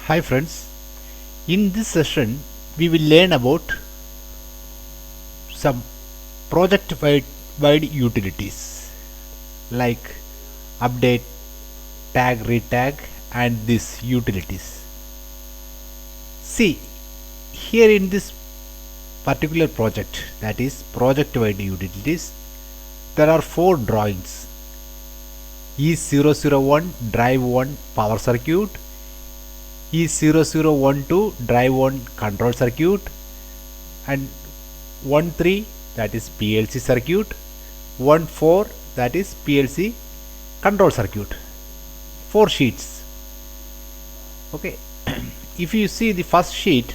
Hi friends, in this session we will learn about some project wide utilities like update, tag, retag and these utilities. See, here in this particular project, that is project wide utilities, there are 4 drawings: E001 drive 1 power circuit, E0012 drive 1 control circuit, and 13 that is PLC circuit, 14 that is PLC control circuit. 4 sheets. Okay. If you see the first sheet,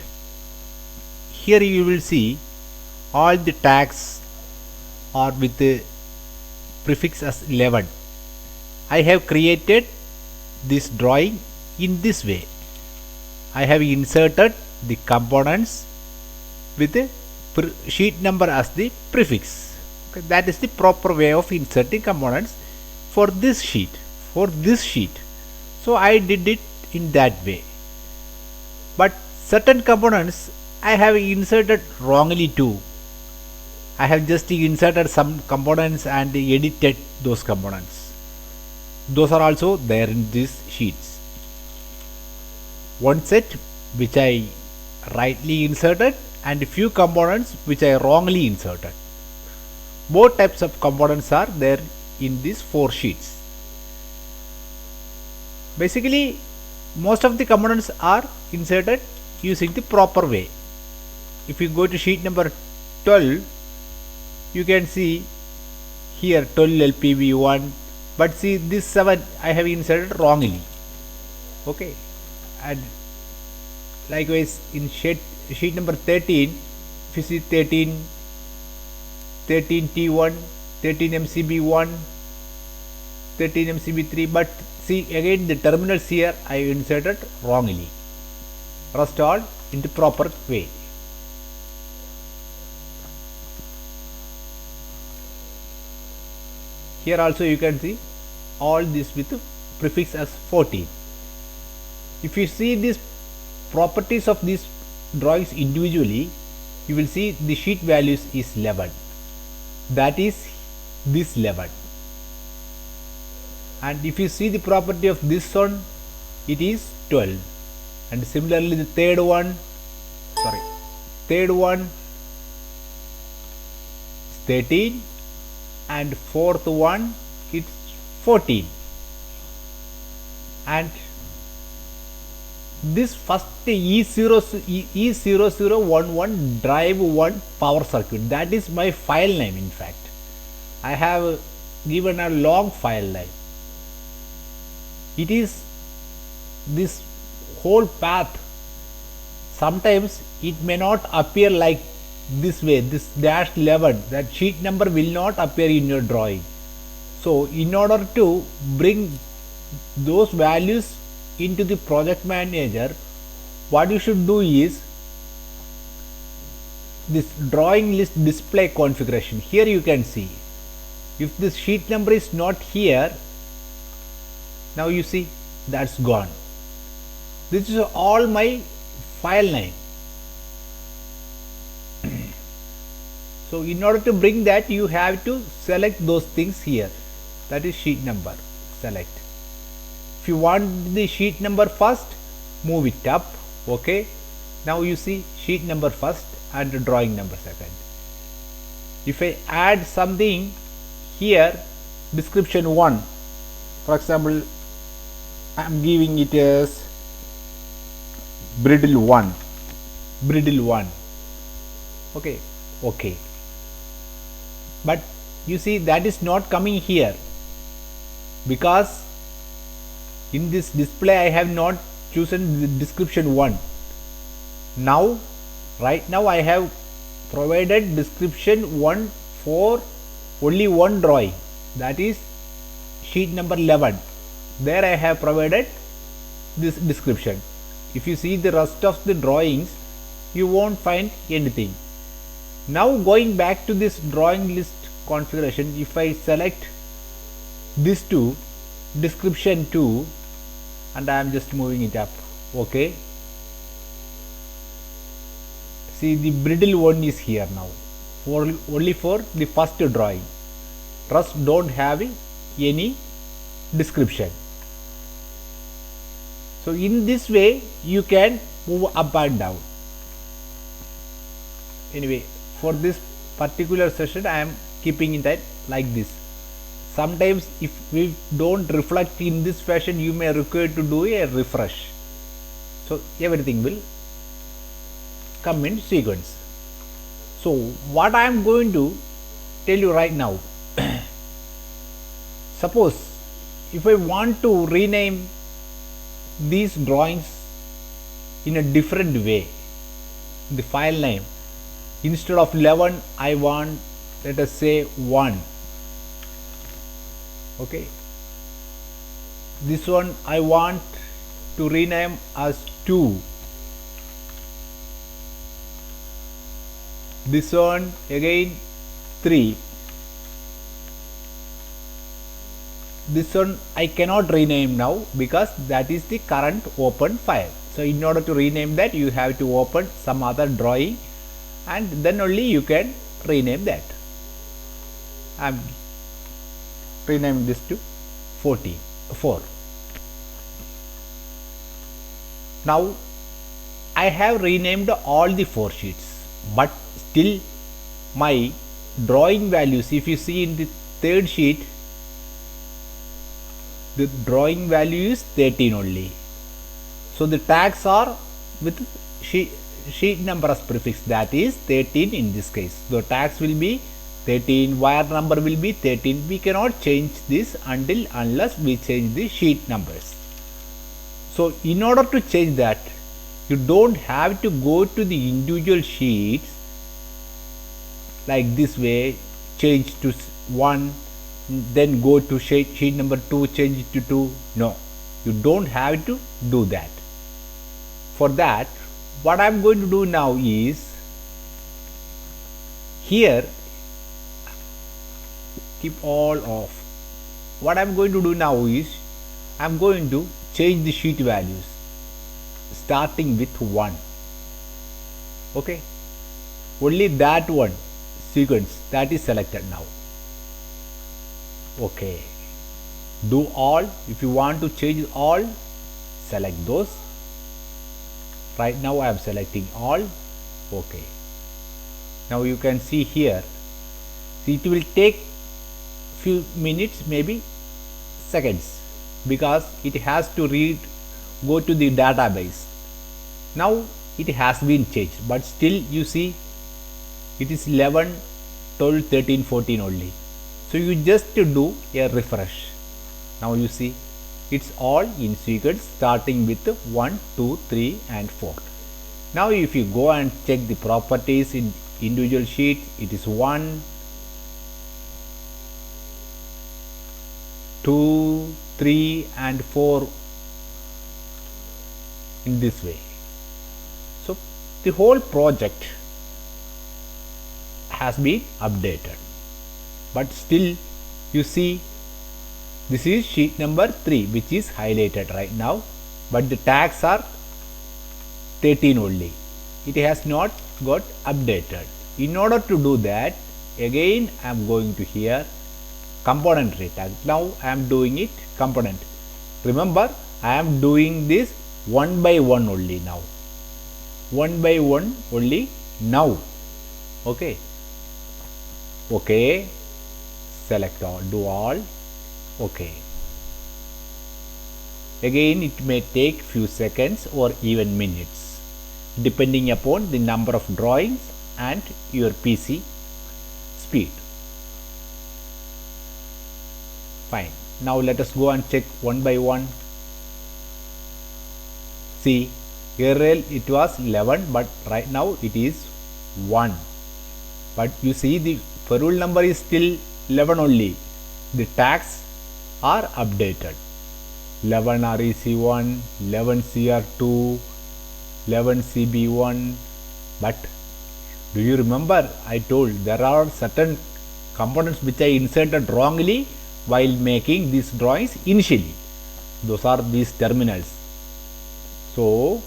here you will see all the tags are with the prefix as 11. I have created this drawing in this way. I have inserted the components with the sheet number as the prefix. Okay, that is the proper way of inserting components for this sheet. So I did it in that way. But certain components I have inserted wrongly too. I have just inserted some components and edited those components. Those are also there in these sheets. One set which I rightly inserted and a few components which I wrongly inserted. Both types of components are there in these 4 sheets. Basically, most of the components are inserted using the proper way. If you go to sheet number 12, you can see here 12 LPB1, but see this 7 I have inserted wrongly. Okay, and likewise in sheet number 13, if you see 13 T1, 13 MCB1, 13 MCB3, but see again the terminals here I inserted wrongly. Rest all in the proper way. Here also you can see all this with prefix as 14. If you see these properties of these drawings individually, you will see the sheet values is 11. That is this 11. And if you see the property of this one, it is 12. And similarly the third one is 13 and fourth one it's 14. And this first E0011 drive 1 power circuit, that is my file name. In fact, I have given a long file name. It is this whole path. Sometimes it may not appear like this way, this dash 11, that sheet number will not appear in your drawing. So in order to bring those values into the project manager, what you should do is this drawing list display configuration. Here you can see if this sheet number is not here, now you see that's gone. This is all my file name. So in order to bring that, you have to select those things here, that is sheet number, select. If you want the sheet number first, move it up. Okay, now you see sheet number first and drawing number second. If I add something here, description 1, for example, I am giving it as brittle 1. Okay, but you see that is not coming here because in this display I have not chosen the description 1. Now right now I have provided description 1 for only one drawing, that is sheet number 11. There I have provided this description. If you see the rest of the drawings, you won't find anything. Now going back to this drawing list configuration, if I select this 2, description 2, and I am just moving it up. Okay, see the brittle one is here now only for the first drawing, rest don't have any description. So in this way you can move up and down. Anyway, for this particular session I am keeping it like this. Sometimes if we don't reflect in this fashion, you may require to do a refresh. So everything will come in sequence. So what I am going to tell you right now, suppose if I want to rename these drawings in a different way, the file name, instead of 11 I want, let us say 1. Okay, this one I want to rename as 2, this one again 3, this one I cannot rename now because that is the current open file. So in order to rename that, you have to open some other drawing and then only you can rename that. I am renaming this to 4. Now I have renamed all the 4 sheets, but still my drawing values, if you see in the third sheet, the drawing value is 13 only. So the tags are with sheet number as prefix, that is 13 in this case. The tags will be 13, wire number will be 13. We cannot change this unless we change the sheet numbers. So in order to change that, you don't have to go to the individual sheets like this way, change to 1, then go to sheet number 2, change it to 2. No, you don't have to do that. For that, what I am going to do now is, here keep all off. What I am going to do now is, I am going to change the sheet values starting with 1. Okay, only that one sequence that is selected now. Okay, do all. If you want to change all, select those. Right now I am selecting all. Okay, now you can see here, it will take few minutes, maybe seconds, because it has to go to the database. Now it has been changed, but still you see it is 11, 12, 13, 14 only. So you just do a refresh. Now you see it's all in sequence starting with 1, 2, 3 and 4. Now if you go and check the properties in individual sheets, it is 1, 2, 3 and 4 in this way. So the whole project has been updated, but still you see this is sheet number 3 which is highlighted right now, but the tags are 13 only. It has not got updated. In order to do that, again I am going to here component tag. Now I am doing it component. Remember, I am doing this one by one only now. One by one only now. Okay. Okay. Select all. Do all. Okay. Again, it may take few seconds or even minutes, depending upon the number of drawings and your PC speed. Fine. Now let us go and check one by one. See, earlier it was 11, but right now it is 1. But you see the rule number is still 11 only. The tags are updated. 11 REC1, 11 CR2, 11 CB1. But do you remember I told there are certain components which I inserted wrongly while making these drawings initially. Those are these terminals. So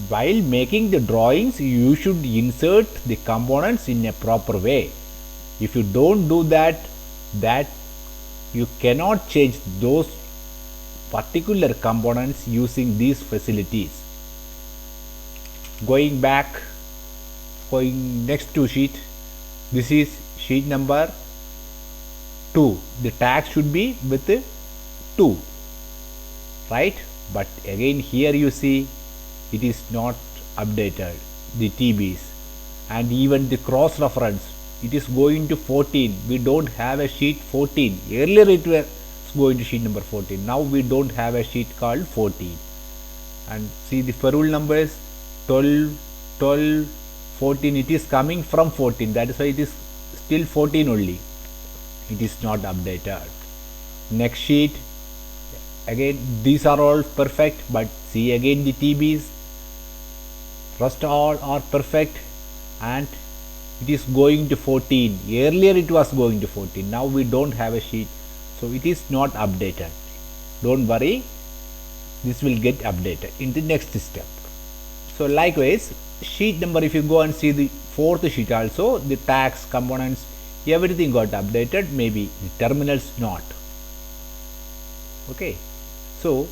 while making the drawings, you should insert the components in a proper way. If you don't do that, you cannot change those particular components using these facilities. Going next to sheet, this is sheet number 2. The tag should be with 2, right? But again here you see it is not updated, the TBs, and even the cross reference, it is going to 14. We don't have a sheet 14. Earlier it was going to sheet number 14. Now we don't have a sheet called 14. And see the ferrule numbers 12, 12, 14. It is coming from 14. That is why it is still 14 only. It is not updated. Next sheet, again these are all perfect, but see again the TBs, rest all are perfect, and it is going to 14. Earlier it was going to 14. Now we don't have a sheet, so it is not updated. Don't worry, this will get updated in the next step. So likewise, sheet number, if you go and see the 4th sheet also, the tags, components, everything got updated, maybe the terminals not. Okay, so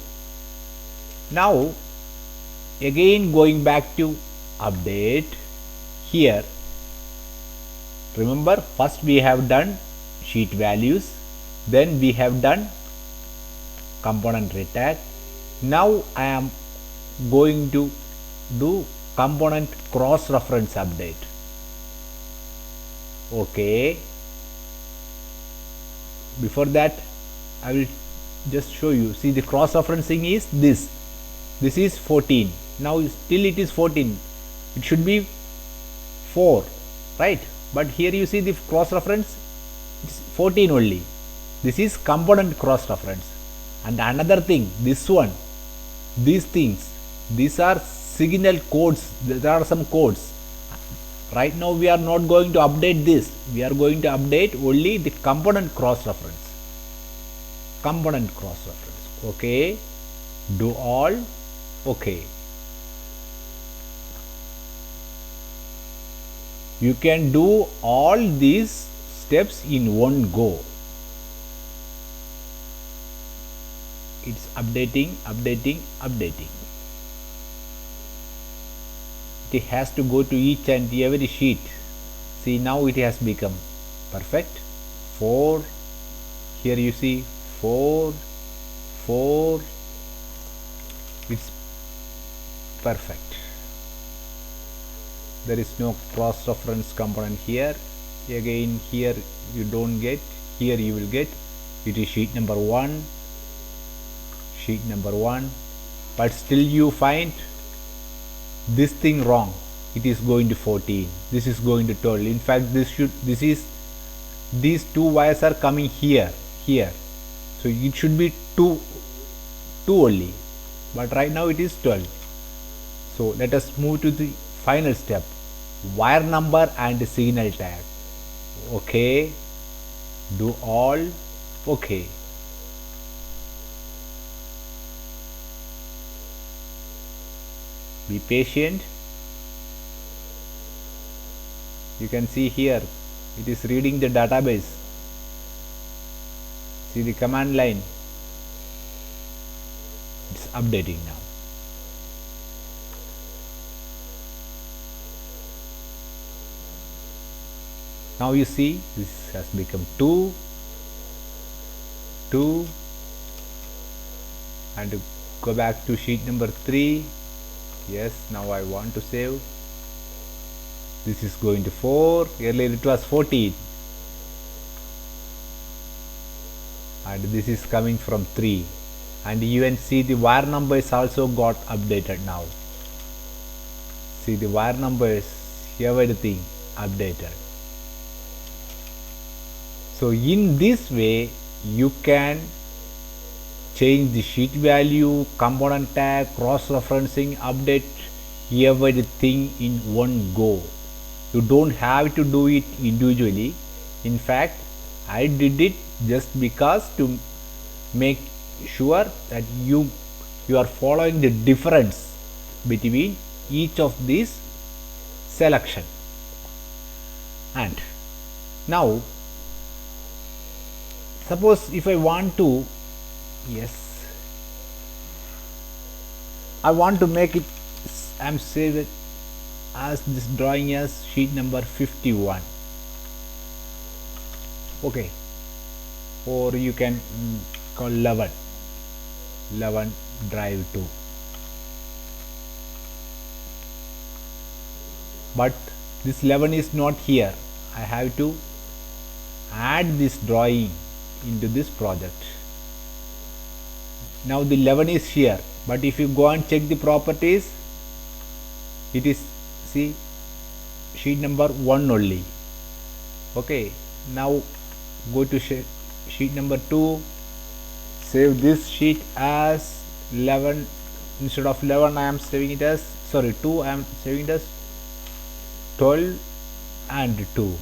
now again going back to update here, remember first we have done sheet values, then we have done component retag. Now I am going to do component cross reference update. Okay, before that I will just show you. See, the cross referencing is this is 14. Now still it is 14, it should be 4, right? But here you see the cross reference, it's 14 only. This is component cross reference. And another thing, this one, these things, these are signal codes. There are some codes. Right now we are not going to update this. We are going to update only the component cross reference. Component cross reference. Okay, do all. Okay, you can do all these steps in one go. It's updating. It has to go to each and every sheet. See, now it has become perfect. 4, here you see 4, it's perfect. There is no cross reference component here. Again here you don't get, here you will get. It is sheet number 1, but still you find this thing wrong. It is going to 14, this is going to 12. In fact, these 2 wires are coming here, so it should be 2 only, but right now it is 12. So let us move to the final step, wire number and signal tag. Okay, do all. Okay, be patient. You can see here it is reading the database. See the command line, it's updating now. Now you see this has become 2, and go back to sheet number 3. Yes, now I want to save. This is going to 4. Earlier it was 14, and this is coming from 3. And you can see the wire numbers also got updated now. See the wire numbers, everything updated. So in this way you can change the sheet value, component tag, cross referencing, update everything in one go. You don't have to do it individually. In fact, I did it just because to make sure that you you are following the difference between each of these selection. And now suppose if I want to, yes, I want to make it, I am save it as this drawing as sheet number 51. Okay, or you can call 11 drive 2. But this 11 is not here. I have to add this drawing into this project. Now the 11 is here, but if you go and check the properties, it is, see, sheet number 1 only. Okay, now go to sheet number 2, save this sheet as 11. Instead of 11 I am saving it as, sorry, 2 I am saving it as 12 and 2.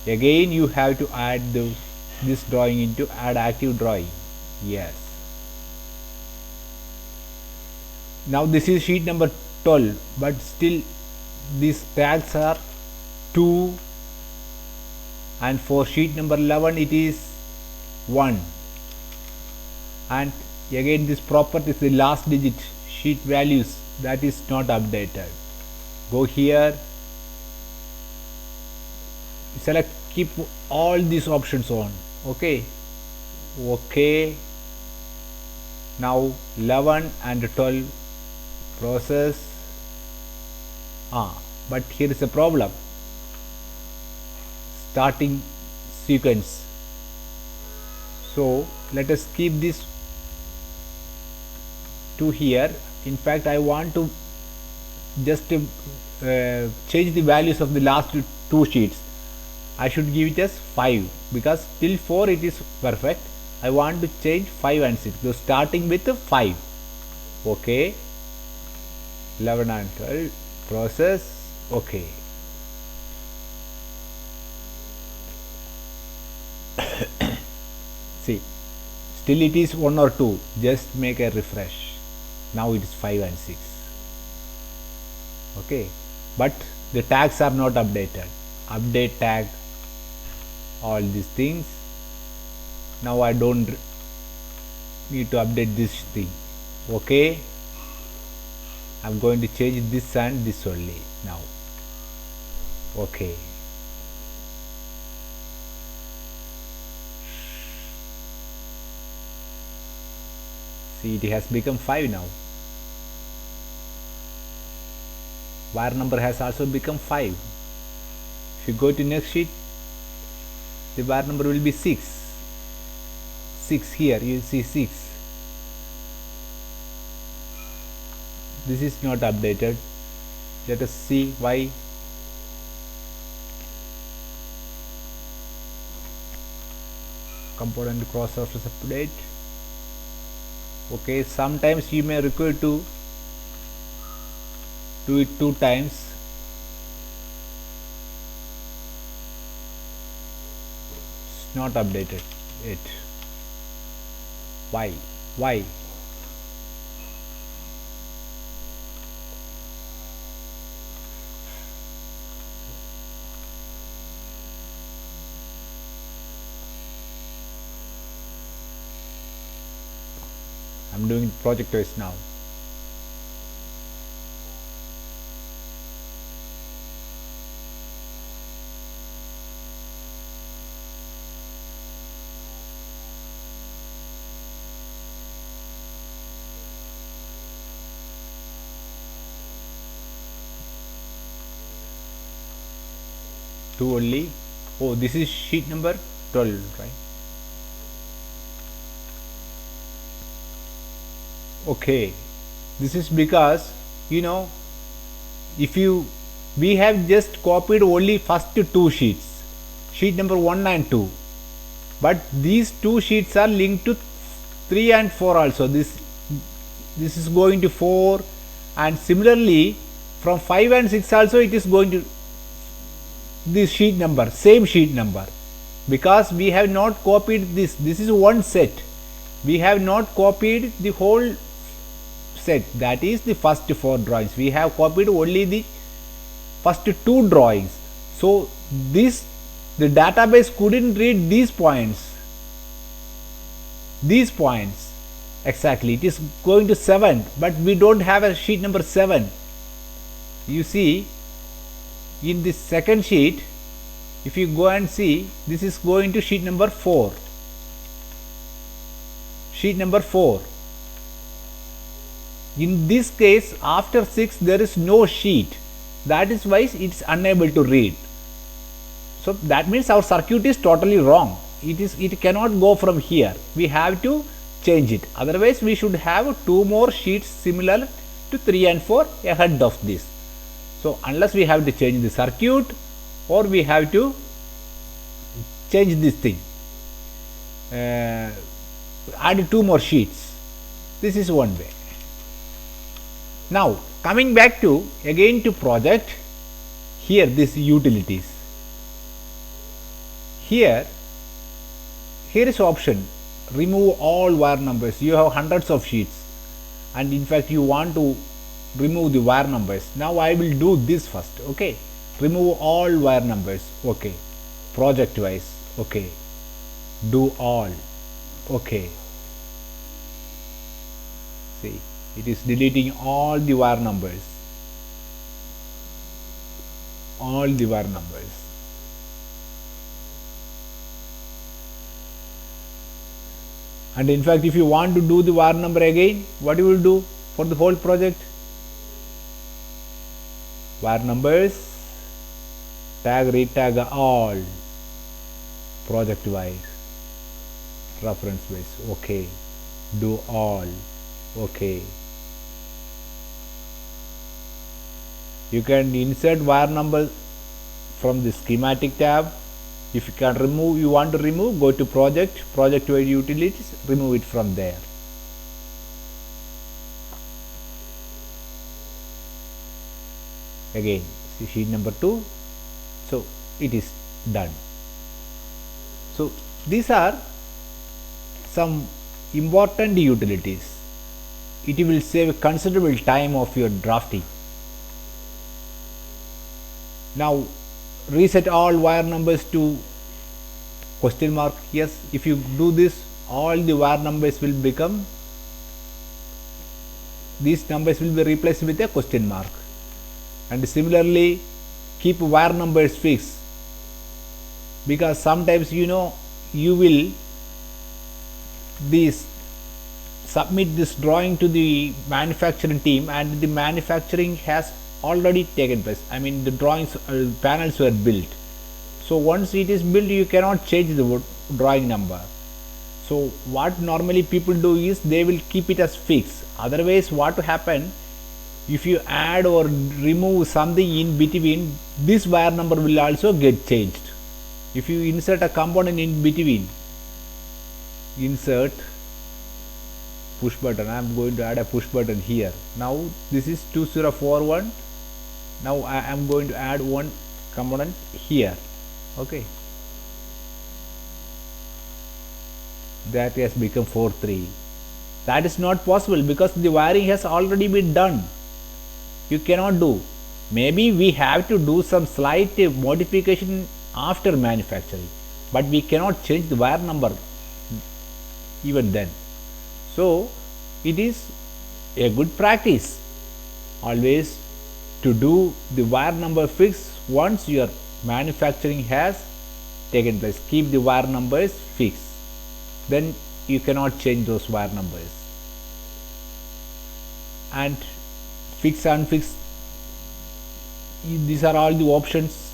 Again you have to add this drawing into add active drawing. Yes, now this is sheet number 12, but still these tags are 2, and for sheet number 11 it is 1, and again this property is the last digit sheet values, that is not updated. Go here, select, keep all these options on. Okay, now 11 and 12 process. But here is a problem, starting sequence. So let us keep this to here. In fact, I want to just change the values of the last two sheets. I should give it as 5 because till 4 it is perfect. I want to change 5 and 6. So starting with 5. Okay, 11 and 12 process. Okay, see, still it is 1 or 2. Just make a refresh. Now it is 5 and 6. Okay, but the tags are not updated. Update tag, all these things. Now I don't need to update this thing. Okay, I'm going to change this and this only now. Okay, see, it has become 5 now. Wire number has also become 5. If you go to next sheet, the wire number will be 6. 6 here, you see 6. This is not updated. Let us see why. Component cross surface update. Okay, sometimes you may require to do it 2 times. It's not updated yet. Why? I'm doing project wise now. Two only. Oh, this is sheet number 12, right? Okay, this is because, you know, if we have just copied only first 2 sheets, sheet number 1 and 2, but these 2 sheets are linked to 3 and 4 also. This is going to 4, and similarly from 5 and 6 also it is going to this sheet number, same sheet number, because we have not copied this. This is one set. We have not copied the whole set, that is the first 4 drawings. We have copied only the first 2 drawings. So the database couldn't read these points. Exactly, it is going to 7, but we don't have a sheet number 7. You see, in this second sheet, if you go and see, this is going to sheet number 4. In this case, after 6 there is no sheet, that is why it's unable to read. So that means our circuit is totally wrong. It cannot go from here. We have to change it. Otherwise we should have 2 more sheets similar to 3 and 4 ahead of this. So unless we have to change the circuit, or we have to change this thing, add 2 more sheets. This is one way. Now coming back to again to project, here this utilities. Here is option, remove all wire numbers. You have hundreds of sheets, and in fact you want to remove the wire numbers. Now I will do this first. Okay, remove all wire numbers. Okay, project wise. Okay, do all. Okay, see, it is deleting all the wire numbers. And in fact, if you want to do the wire number again, what you will do for the whole project? Wire numbers, tag, retag all, project wise, reference base. Okay, do all. Okay, you can insert wire number from the schematic tab. If you can remove, you want to remove, go to project wide utilities, remove it from there. Again, see sheet number 2. So it is done. So these are some important utilities. It will save considerable time of your drafting. Now reset all wire numbers to question mark. Yes, if you do this, all the wire numbers will become, these numbers will be replaced with a question mark. And similarly, keep wire numbers fixed, because sometimes you will submit this drawing to the manufacturing team, and the manufacturing has already taken place. I mean, the drawings panels were built. So once it is built, you cannot change the drawing number. So what normally people do is they will keep it as fixed. Otherwise what to happen, if you add or remove something in between, this wire number will also get changed. If you insert a component in between, insert push button, I am going to add a push button here. Now this is 2041. Now I am going to add one component here. Okay, that has become 43. That is not possible because the wiring has already been done. You cannot do. Maybe we have to do some slight modification after manufacturing, but we cannot change the wire number even then. So it is a good practice always to do the wire number fix once your manufacturing has taken place. Keep the wire numbers fixed, then you cannot change those wire numbers. And fix and unfix, these are all the options.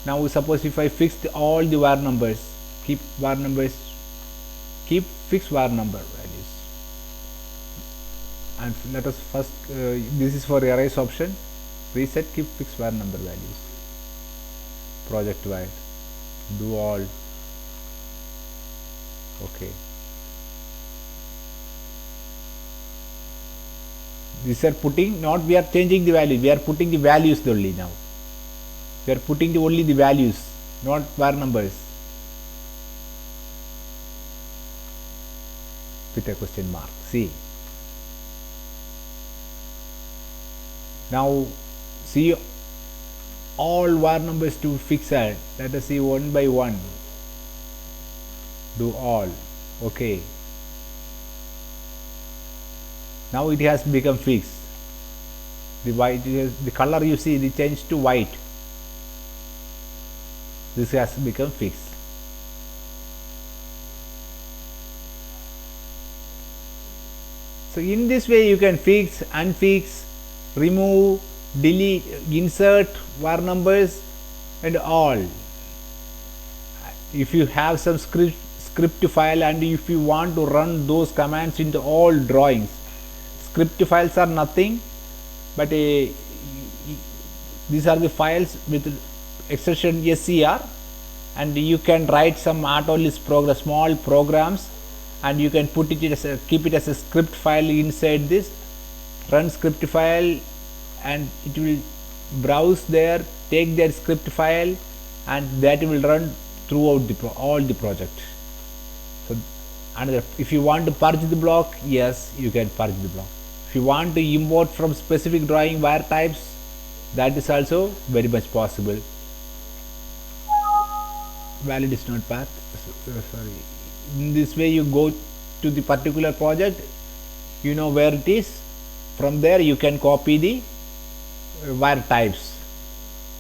Now suppose if I fixed all the wire numbers, keep wire numbers, keep fixed wire number values, and let us first this is for erase option, reset, keep fixed wire number values, project wide, do all. Okay, these are putting, not we are changing the value, we are putting the values only. Now we are putting only the values, not wire numbers, with a question mark. See, Now see all wire numbers to fixed. Let us see one by one. Do all. Okay. Now it has become fixed. The white, the color you see, it changed to white. This has become fixed. So in this way you can fix, unfix, remove, delete, insert wire numbers and all. If you have some script file and if you want to run those commands into all drawings, script files are nothing but these are the files with extension SCR, and you can write some AutoList program, small programs, and you can put it as keep it as a script file inside this. Run script file and it will browse there, take that script file, and that will run throughout all the project. So another, if you want to purge the block, yes, you can purge the block. If you want to import from specific drawing wire types, that is also very much possible. Valid is not path. Sorry. In this way you go to the particular project, you know where it is. From there you can copy the wire types.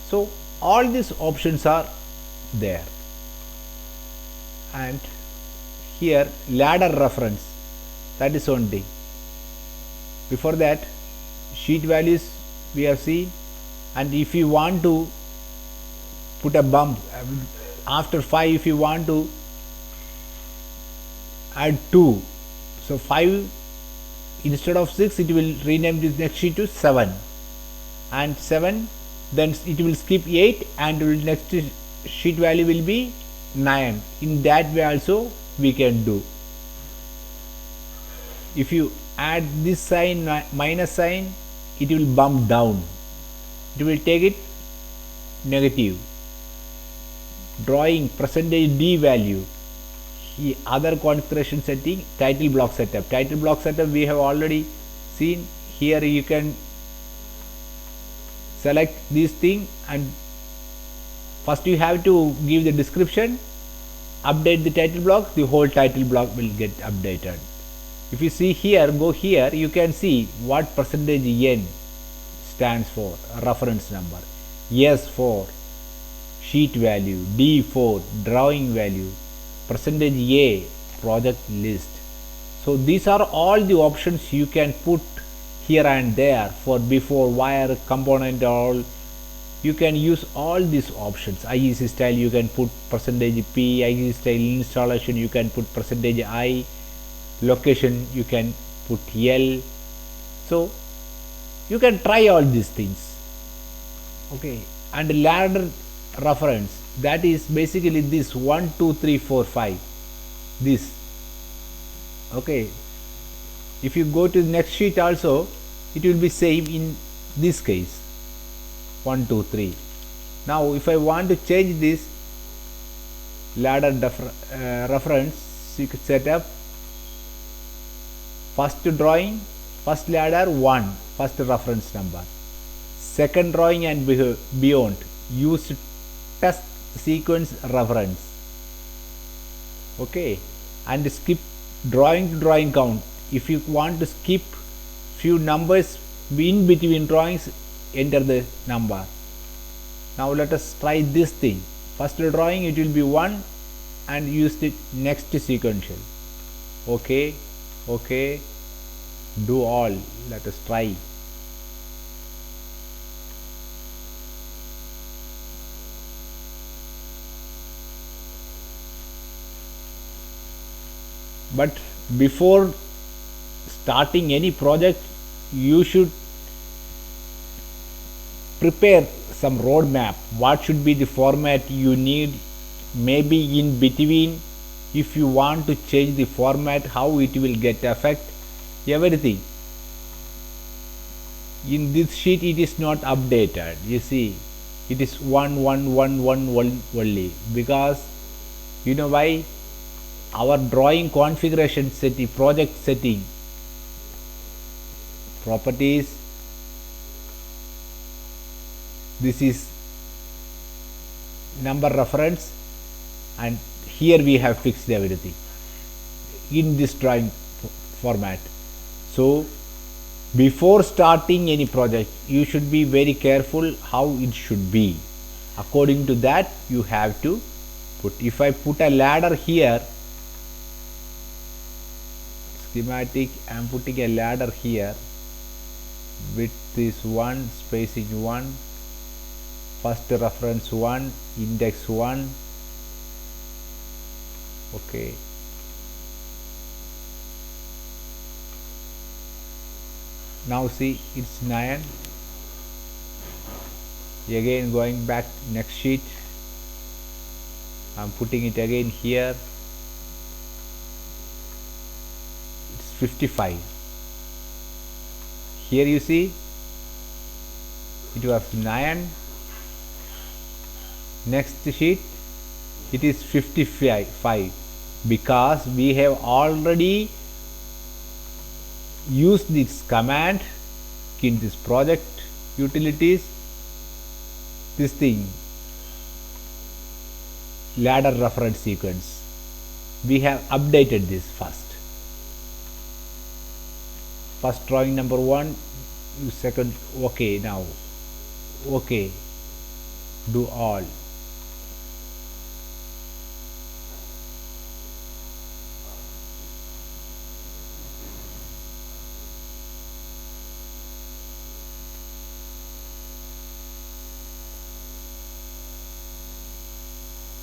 So all these options are there. And here ladder reference, that is one thing. Before that, sheet values we have seen, and if you want to put a bump after 5, if you want to add 2, so 5 instead of 6 it will rename this next sheet to 7, and 7 then it will skip 8 and will next sheet value will be 9. In that way also we can do. If you add this sign, minus sign, it will bump down, it will take it negative. Drawing percentage D value, other configuration setting, title block setup. Title block setup we have already seen. Here you can select this thing, and first you have to give the description, update the title block, the whole title block will get updated. If you see here, go here, you can see what percentage N stands for, reference number, S for sheet value, D for drawing value, percentage A project list. So these are all the options you can put here and there for before wire component all. You can use all these options. IEC style you can put percentage P, IEC style installation you can put percentage I, location you can put L. So you can try all these things. Okay, and ladder reference, that is basically this 1 2 3 4 5, this. Okay, if you go to the next sheet also it will be same in this case, 1 2 3. Now if I want to change this ladder reference, you could set up first drawing, first ladder 1, first reference number, second drawing and beyond use test sequence reference. Okay, and skip drawing to drawing count. If you want to skip few numbers in between drawings, enter the number. Now let us try this thing. First drawing it will be 1 and use the next sequential. Okay, okay, do all. Let us try. But before starting any project, you should prepare some roadmap. What should be the format you need? Maybe in between, if you want to change the format, how it will get affect everything. In this sheet, it is not updated. You see, it is 1 1 1 1 only, because you know why? Our drawing configuration setting, project setting, properties, this is number reference, and here we have fixed everything in this drawing format. So before starting any project, you should be very careful how it should be. According to that, you have to put. If I put a ladder here, schematic, I am putting a ladder here. Width is 1, spacing 1, first reference 1, index 1. Okay. Now see, it's 9. Again going back next sheet, I'm putting it again here. It's 55. Here you see it was 9. Next sheet it is 55 because we have already used this command in this project utilities, this thing, ladder reference sequence. We have updated this first drawing number 1, second, okay. Now okay, do all.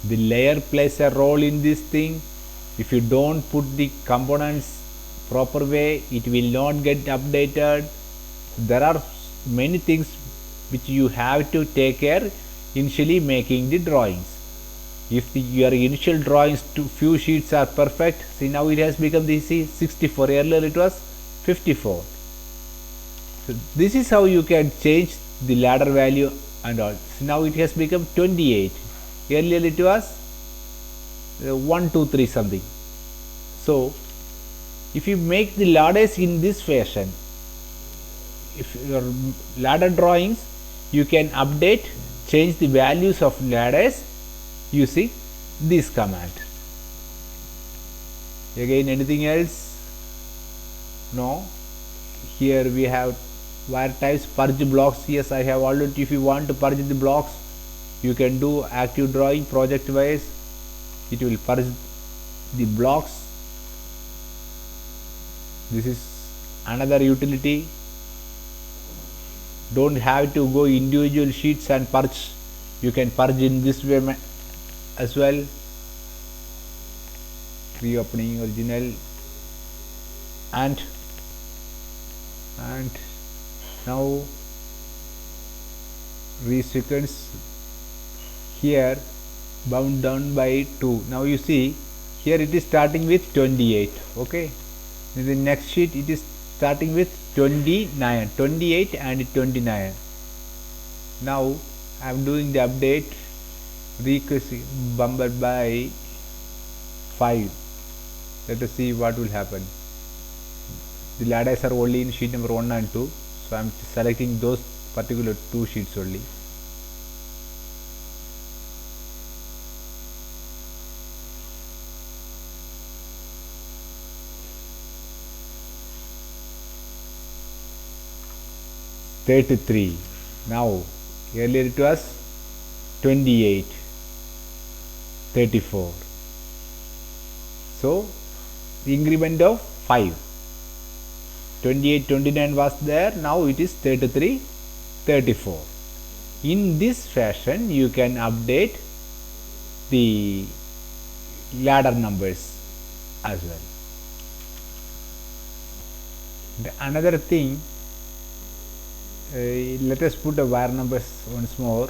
The layer plays a role in this thing. If you don't put the components proper way, it will not get updated. There are many things which you have to take care initially making the drawings. If your initial drawings to few sheets are perfect, see now it has become this 64, earlier it was 54. So this is how you can change the ladder value and all. So now it has become 28. Earlier it was 1, 2, 3 something. So if you make the ladders in this fashion, if your ladder drawings, you can update, change the values of ladders using this command. Again, anything else? No. Here we have wire types, purge blocks. Yes, I have already. If you want to purge the blocks, you can do active drawing project wise. It will purge the blocks. This is another utility. Don't have to go individual sheets and purge. You can purge in this way as well. Reopening original and now resequence here bound down by 2. Now you see here it is starting with 28. Okay, in the next sheet it is starting with 29, 28 and 29. Now I am doing the update, request bumped by 5. Let us see what will happen. The ladders are only in sheet number 1 and 2, so I am selecting those particular 2 sheets only. $33. Now earlier it was 28, 34. So the increment of 5. 28, 29 was there. Now it is 33, 34. In this fashion, you can update the ladder numbers as well. Another thing. Let us put the wire numbers once more.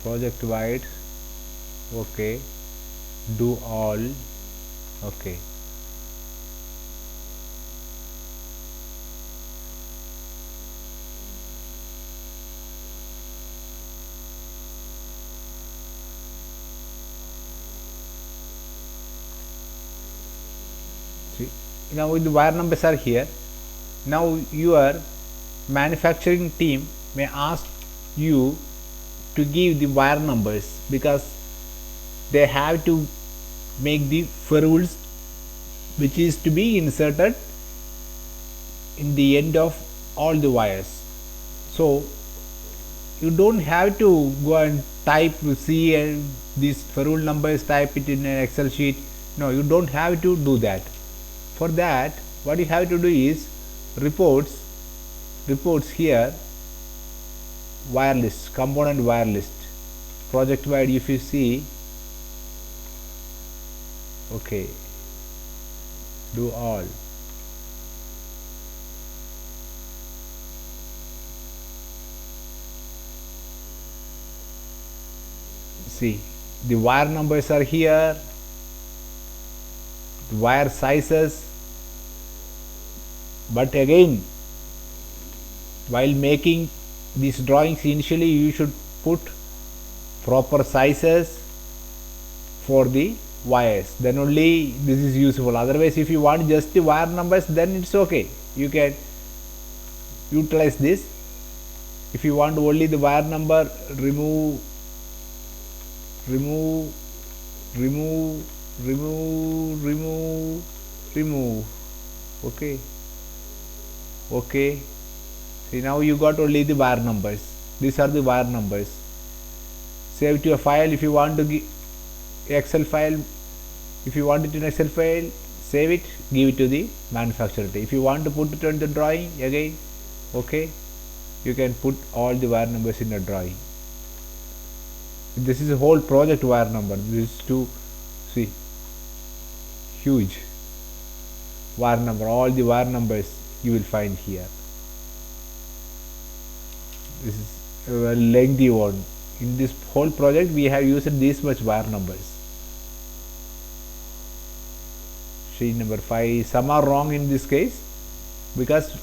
Project wide. Okay. Do all. Okay. See, now the wire numbers are here. Now your manufacturing team may ask you to give the wire numbers, because they have to make the ferrules which is to be inserted in the end of all the wires. So you don't have to go and type see and these ferrule numbers, type it in an Excel sheet. No, you don't have to do that. For that, what you have to do is reports here, wire list, component wire list, project wide. If you see, okay, do all. See, the wire numbers are here, the wire sizes, but again, while making these drawings initially you should put proper sizes for the wires, then only this is useful. Otherwise, if you want just the wire numbers, then it's okay, you can utilize this. If you want only the wire number, remove, okay. See, now you got only the wire numbers. These are the wire numbers. Save to a file. If you want to give Excel file, if you want it in Excel file, save it, give it to the manufacturer. If you want to put it on the drawing, again, okay, you can put all the wire numbers in a drawing. This is a whole project wire number. This is to see huge wire number. All the wire numbers you will find here. This is a lengthy one. In this whole project, we have used this much wire numbers. Sheet number 5. Some are wrong in this case because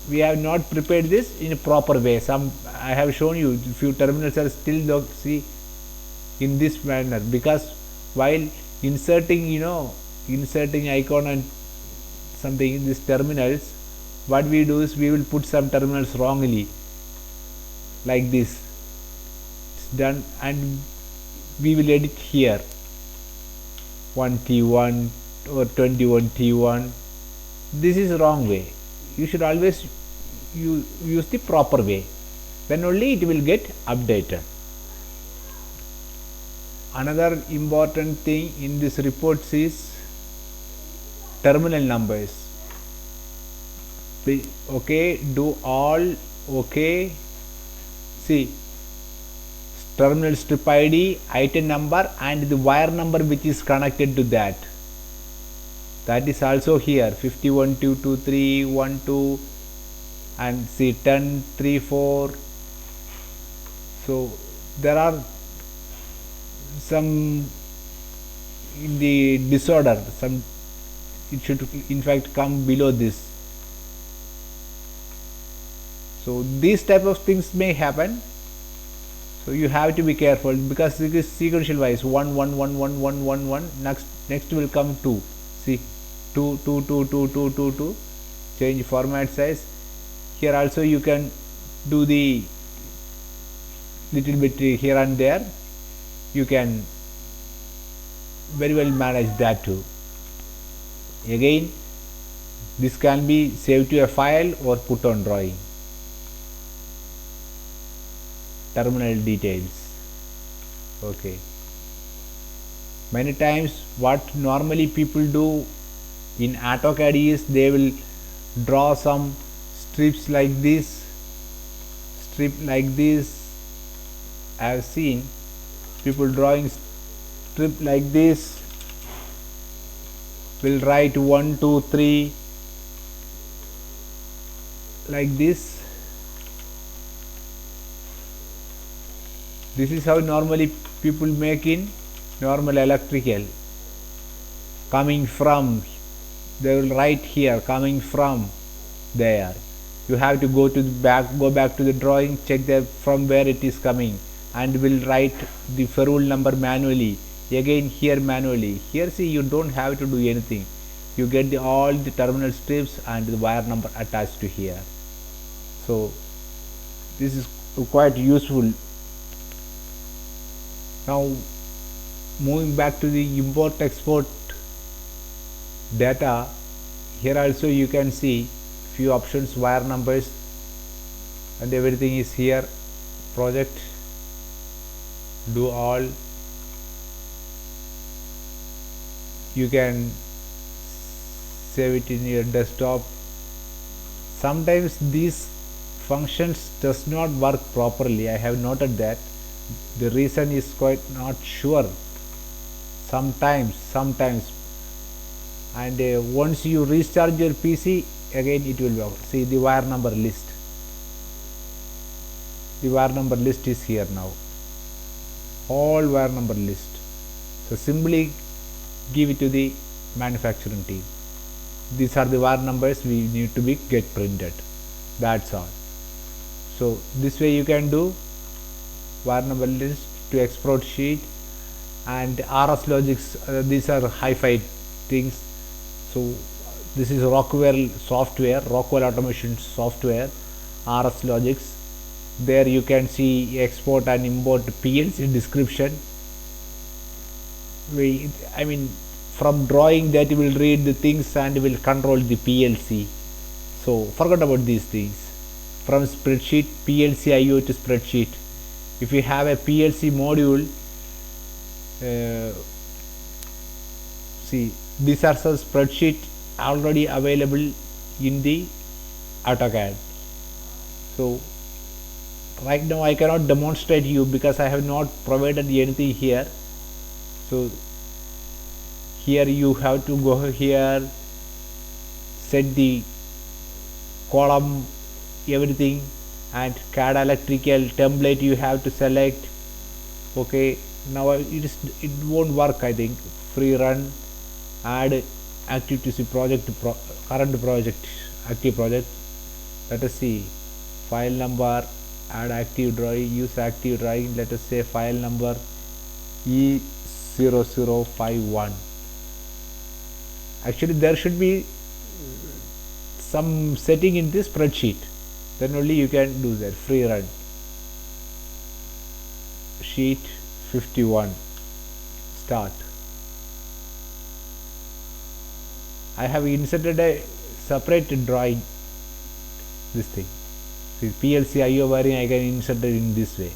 we have not prepared this in a proper way. Some I have shown you few terminals are still see in this manner, because while inserting inserting icon and something in these terminals, what we do is we will put some terminals wrongly like this. It's done, and we will edit here 1T1 or 21T1. This is wrong way. You should always use the proper way, then only it will get updated. Another important thing in this reports is terminal numbers. Okay, do all. Okay, see, terminal strip ID, item number, and the wire number which is connected to that. That is also here, 51 2 2 3 1 2, and see 10 3 4. So there are some in the disorder, some it should in fact come below this. So these type of things may happen, so you have to be careful, because it is sequential wise, 1 1 1 1 1 1 1, next will come 2. See, 2 2 2 2 2 2 2. Change format size. Here also you can do the little bit here and there. You can very well manage that too. Again, this can be saved to a file or put on drawing. Terminal details. Okay. Many times what normally people do in AutoCAD is they will draw some strips like this, strip like this. I have seen people drawing strip like this, will write 1 2 3 like this. This is how normally people make in normal electrical. Coming from, they will write here, coming from there. You have to go back to the drawing, check from where it is coming, and will write the ferrule number manually. Again here manually. Here see, you don't have to do anything. You get all the terminal strips and the wire number attached to here. So this is quite useful. Now moving back to the import export data, here also you can see few options, wire numbers and everything is here. Project, do all, you can save it in your desktop. Sometimes these functions does not work properly. I have noted that. The reason is quite not sure. Sometimes and once you restart your PC again it will work. See the wire number list. The wire number list is here now. All wire number list. So simply give it to the manufacturing team. These are the wire numbers we need to be get printed. That's all. So this way you can do wire number list to export sheet and RS logics. These are hi-fi things. So this is Rockwell software, Rockwell automation software, RS logics. There you can see export and import PLC description. I mean from drawing that you will read the things and will control the PLC. So forget about these things. From spreadsheet, PLC IO to spreadsheet. If you have a PLC module, see these are some spreadsheet already available in the AutoCAD. So right now I cannot demonstrate you because I have not provided anything here. So here you have to go here, set the column, everything, and CAD electrical template you have to select. Okay, now it won't work. I think free run, add active to see project, current project, active project. Let us see file number, add active drawing, use active drawing. Let us say file number E0051. Actually there should be some setting in this spreadsheet, then only you can do that. Free run, sheet 51, start. I have inserted a separate drawing, this thing. See, PLC IO wiring I can insert it in this way.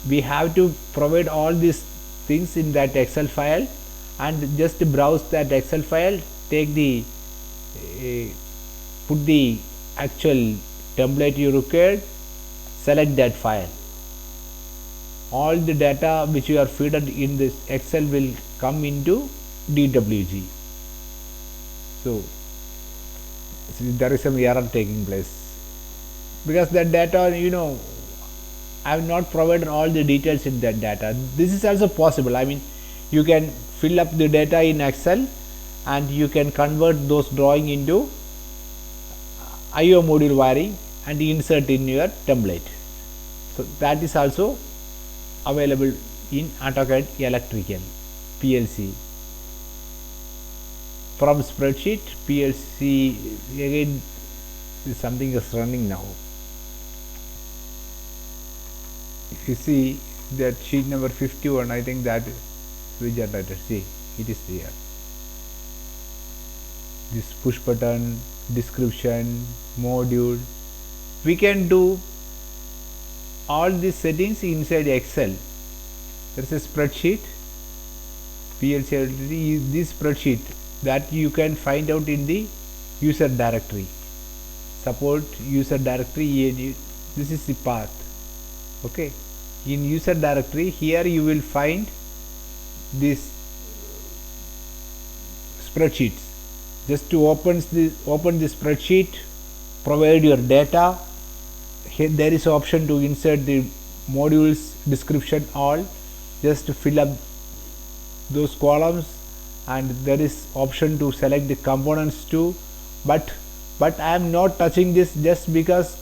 We have to provide all these things in that Excel file and just browse that Excel file, take the put the actual template you required, select that file. All the data which you are fed in this Excel will come into DWG. So there is some error taking place because that data, you know, I have not provided all the details in that data. This is also possible. I mean, you can fill up the data in Excel and you can convert those drawing into IO module wiring and insert in your template. So that is also available in AutoCAD electrical PLC. From spreadsheet PLC again something is running now. If you see that sheet number 51, I think that switch generator, see it is there. This push button, description, module, we can do all these settings inside Excel. There is a spreadsheet, PLC, this spreadsheet that you can find out in the user directory, support user directory. This is the path. Okay, in user directory here you will find this spreadsheets. Just to open the spreadsheet, provide your data. Here there is option to insert the modules, description, all. Just to fill up those columns, and there is option to select the components too. But I am not touching this just because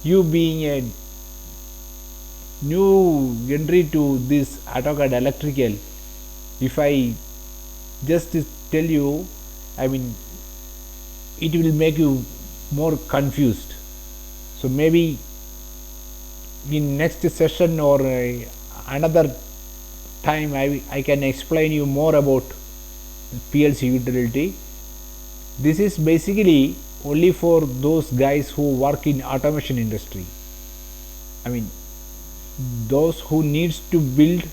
you being a new entry to this AutoCAD electrical. If I just tell you, I mean, it will make you more confused. So maybe in next session or another time I can explain you more about PLC utility. This is basically only for those guys who work in automation industry. I mean, those who needs to build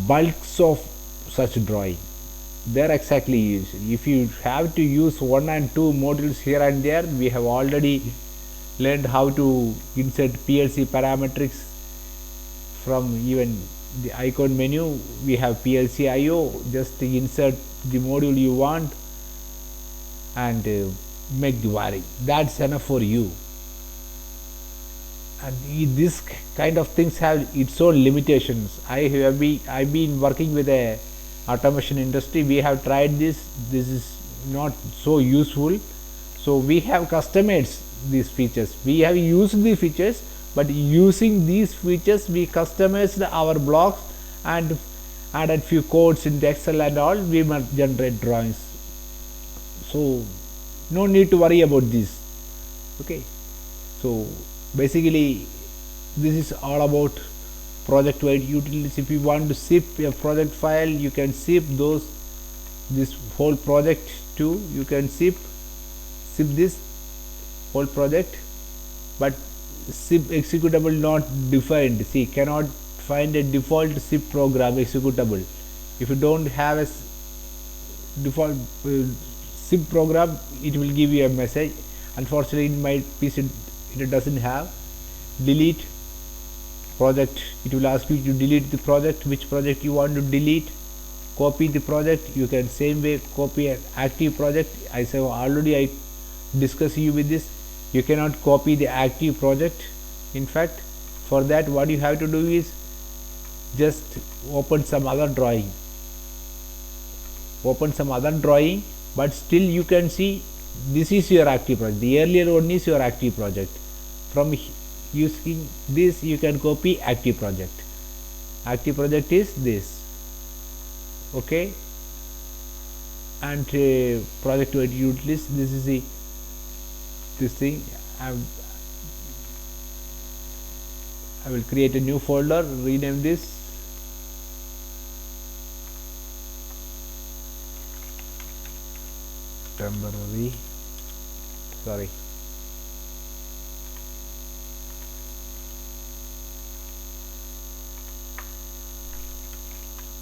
bulks of such drawing, they're exactly used. If you have to use one and two modules here and there, we have already learned how to insert PLC parametrics from even the icon menu. We have PLC IO, just insert the module you want and make the wiring. That's enough for you. And this kind of things have its own limitations. I've been working with a automation industry. We have tried this. This is not so useful. So we have customized these features. We have used the features, but using these features we customized our blocks and added few codes in the Excel and all. We must generate drawings. So no need to worry about this. Okay. So basically this is all about project wide utilities. If you want to zip a project file, you can zip this whole project too. You can zip this whole project, but zip executable not defined. See, cannot find a default zip program executable. If you don't have a default zip program, it will give you a message. Unfortunately in my PC it doesn't have. Delete project, it will ask you to delete the project, which project you want to delete. Copy the project, you can same way copy an active project. I say already I discuss you with this. You cannot copy the active project. In fact, for that what you have to do is just open some other drawing, but still you can see this is your active project. The earlier one is your active project. From using this you can copy active project. Active project is this. Okay, and project wide utilities, this is this thing. I will create a new folder, rename this temporary, sorry,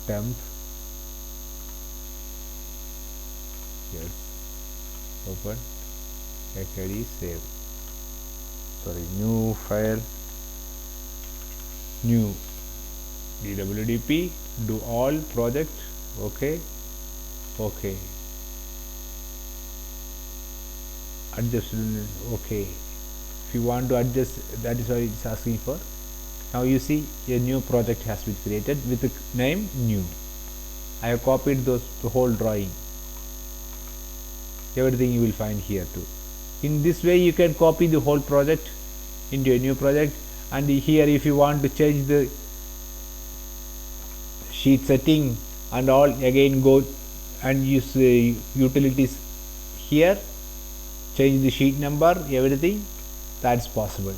temp, yes, open, XID, save, sorry, new file, new dwdp, do all project, okay, okay, adjust, okay. If you want to adjust, that is what it's asking for. Now you see a new project has been created with the name new. I have copied the whole drawing. Everything you will find here too. In this way you can copy the whole project into a new project, and here if you want to change the sheet setting and all, again go and use utilities here, change the sheet number, everything, that's possible.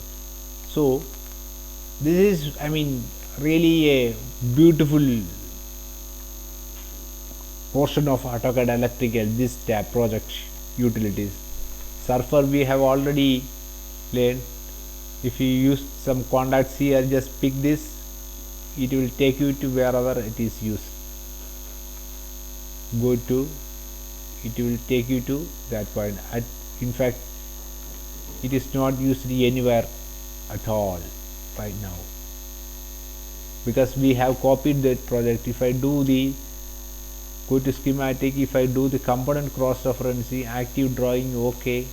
So this is, I mean, really a beautiful portion of AutoCAD Electrical, this tab, project utilities. Surfer we have already learned. If you use some contacts here, just pick this, it will take you to wherever it is used. Go to, it will take you to that point. In fact, it is not used anywhere at all right now, because we have copied that project. If I do the go to schematic, if I do the component cross referencing, active drawing, okay,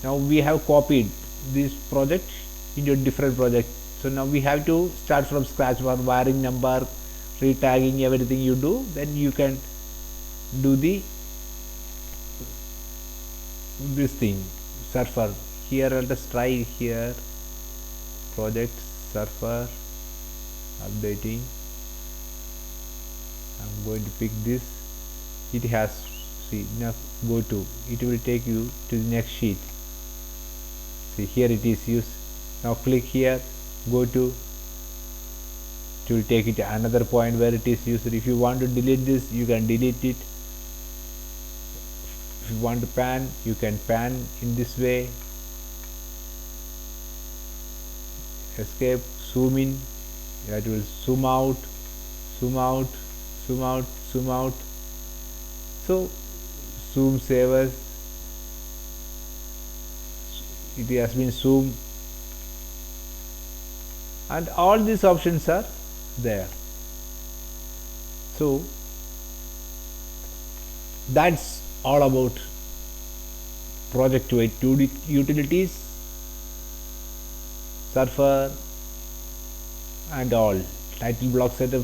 now we have copied this project into a different project. So now we have to start from scratch for wiring number, retagging, everything you do, then you can do this thing. Surfer, here let us try here, project surfer, updating, I'm going to pick this. It has, see, now go to, it will take you to the next sheet. See, here it is used. Now click here, go to, it will take it to another point where it is used. If you want to delete this, you can delete it. If you want to pan, you can pan in this way. Escape, zoom in, it will zoom out, zoom out, zoom out, zoom out. So zoom savers, it has been zoomed, and all these options are there. So that's all about project utilities, surfer and all. Title block setup,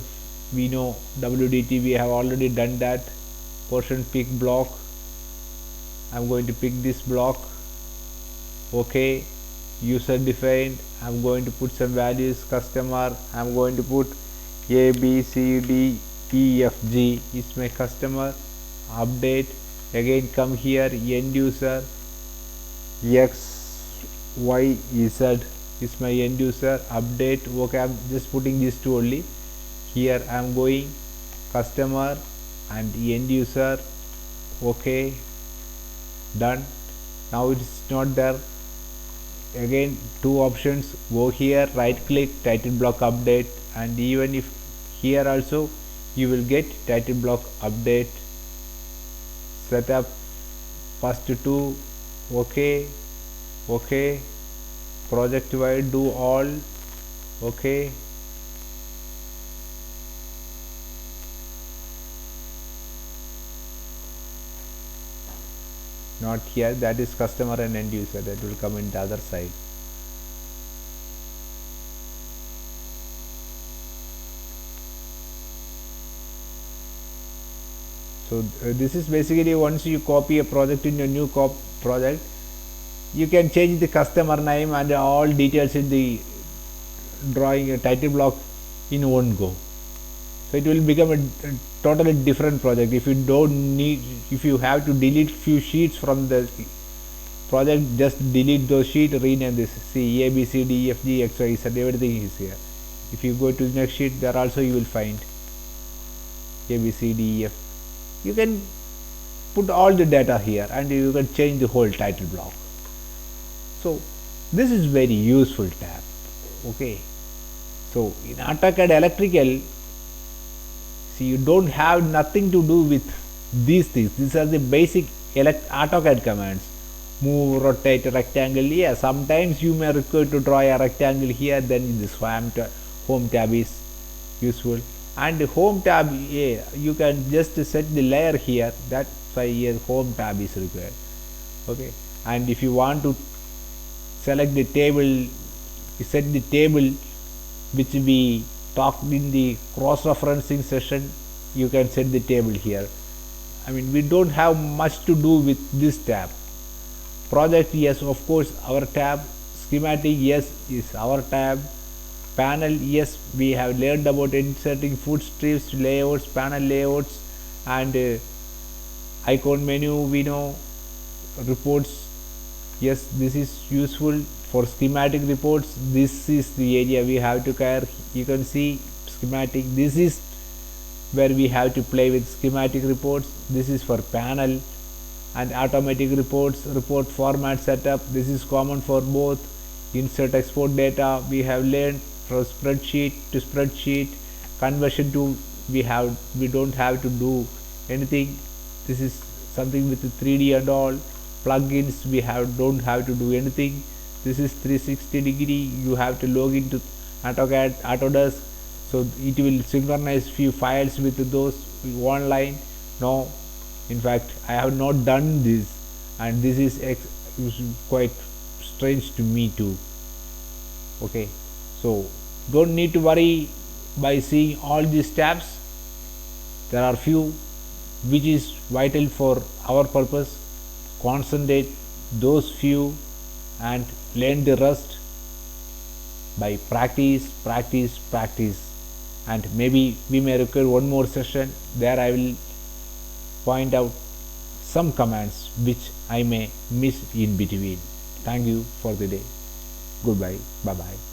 we know WDT, we have already done that. Portion pick block, I'm going to pick this block. Okay, user defined, I'm going to put some values. Customer, I'm going to put A, B, C, D, E, F, G is my customer. Update, again come here, end user, X, Y, Z is my end user. Update, okay, I'm just putting these two only. Here I'm going customer and end user. Okay, done. Now it's not there. Again, two options, go here, right click, title block update, and even if here also you will get title block update. Setup, first two, okay, okay, project wide, do all, okay. Not here, that is customer and end user, that will come in the other side. So this is basically, once you copy a project in your new project, you can change the customer name and all details in the drawing a title block in one go. So it will become a totally different project. If you don't need, if you have to delete few sheets from the project, just delete those sheets, rename this. See, A, B, C, D, E, F, G, X, Y, Z, everything is here. If you go to the next sheet, there also you will find A, B, C, D, E, F. You can put all the data here and you can change the whole title block. So this is very useful tab. Okay. So in AutoCAD electrical, see, you don't have nothing to do with these things. These are the basic AutoCAD commands. Move, rotate, rectangle. Yeah, sometimes you may require to draw a rectangle here, then this home tab is useful. And the home tab, yeah, you can just set the layer here, that's why here home tab is required. Okay, and if you want to select the table, set the table which we talked in the cross referencing session, you can set the table here. I mean, we don't have much to do with this tab. Project, yes, of course, our tab. Schematic, yes, is our tab. Panel, yes, we have learned about inserting foot strips, layouts, panel layouts, and icon menu, we know. Reports, yes, this is useful for schematic reports. This is the area we have to care. You can see schematic, this is where we have to play with schematic reports. This is for panel and automatic reports, report format setup. This is common for both. Insert export data, we have learned from spreadsheet to spreadsheet. Conversion to, we don't have to do anything. This is something with 3D and all. Plugins, we don't have to do anything. This is 360 degree, you have to log into AutoCAD, Autodesk, so it will synchronize few files with those online. No, in fact, I have not done this, and this is quite strange to me too. Okay, so don't need to worry by seeing all these tabs. There are few which is vital for our purpose. Concentrate those few and learn the rest by practice. and maybe we may require one more session. There I will point out some commands which I may miss in between. Thank you for the day. Goodbye. Bye bye.